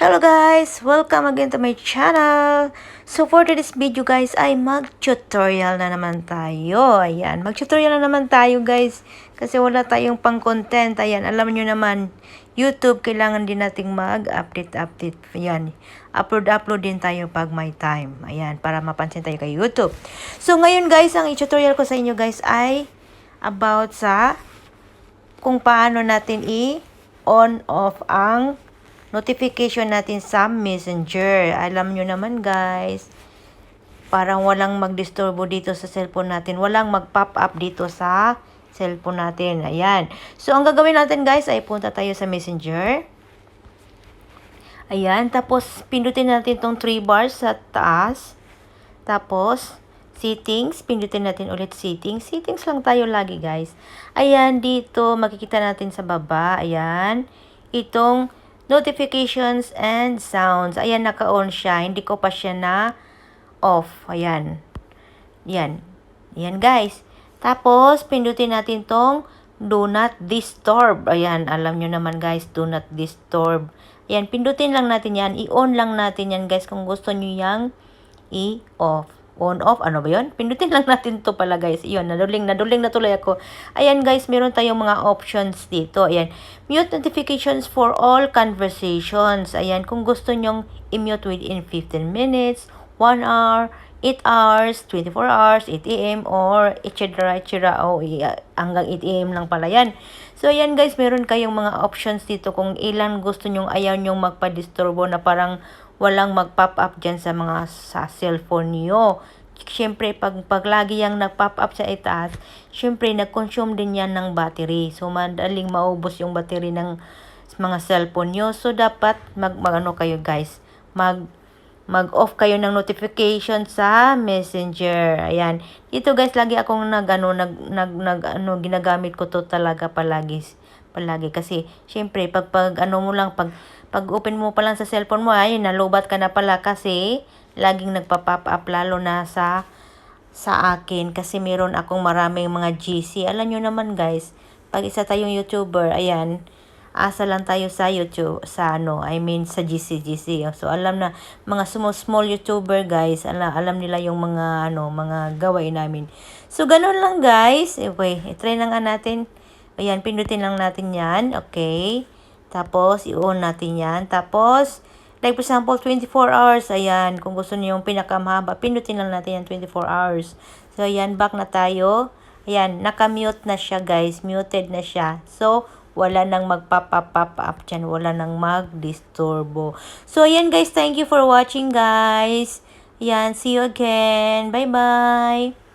Hello guys! Welcome again to my channel! So for today's video guys ay mag-tutorial na naman tayo. Ayan, mag-tutorial na naman tayo guys. Kasi wala tayong pang-content. Ayan, alam nyo naman, YouTube kailangan din nating mag-update. Ayan, upload din tayo pag may time. Ayan, para mapansin tayo kay YouTube. So ngayon guys, ang i-tutorial ko sa inyo guys ay about sa kung paano natin i-on off ang notification natin sa Messenger. Alam nyo naman guys, parang walang magdisturbo dito sa cellphone natin. Walang mag-pop up dito sa cellphone natin. Ayan. So, ang gagawin natin guys ay punta tayo sa Messenger. Ayan. Tapos, pindutin natin tong 3 bars sa taas. Tapos, settings. Pindutin natin ulit settings. Settings lang tayo lagi guys. Ayan. Dito, makikita natin sa baba. Ayan. Itong notifications and sounds. Ayan, naka-on siya. Hindi ko pa siya na off. Ayan. Yan. Yan, guys. Tapos, pindutin natin tong do not disturb. Ayan, alam nyo naman, guys. Do not disturb. Ayan, pindutin lang natin yan. I-on lang natin yan, guys. Kung gusto nyo yang i-off. On, off, ano ba yun? Pindutin lang natin to pala guys. Iyon, naduling na tuloy ako. Ayan guys, meron tayong mga options dito. Ayan, mute notifications for all conversations. Ayan, kung gusto nyong i-mute within 15 minutes, 1 hour, 8 hours, 24 hours, 8 a.m. or etc. Hanggang 8 a.m. lang pala yan. So ayan guys, meron kayong mga options dito kung ilan gusto nyong ayaw nyong magpa-disturbo na parang walang mag-pop up dyan sa cellphone niyo. Siyempre, pag lagi yang nag-pop up sa itaas, siyempre, nag-consume din yan ng battery. So, madaling maubos yung battery ng mga cellphone nyo. So, dapat mag-ano kayo guys, mag-off kayo ng notification sa Messenger. Ayan. Dito guys, lagi akong ginagamit ko to talaga palagi kasi syempre pag open mo pa lang sa cellphone mo ay nalubat ka na pala kasi laging nagpa-pop up lalo na sa akin kasi meron akong maraming mga GC. Alam nyo naman guys, pag isa tayong YouTuber, ayan, asa lang tayo sa YouTube, sa sa GC. So alam na mga small YouTuber guys, alam nila yung mga mga gawain namin. So ganun lang guys. Okay, i-try na nga natin. Ayan, pindutin lang natin yan. Okay. Tapos, i-on natin yan. Tapos, like for example, 24 hours. Ayan, kung gusto niyo yung pinakamahaba, pindutin lang natin yan 24 hours. So, ayan, back na tayo. Ayan, naka-mute na siya guys. Muted na siya. So, wala nang mag-pop up dyan. Wala nang mag-disturbo. So, ayan guys, thank you for watching guys. Ayan, see you again. Bye-bye.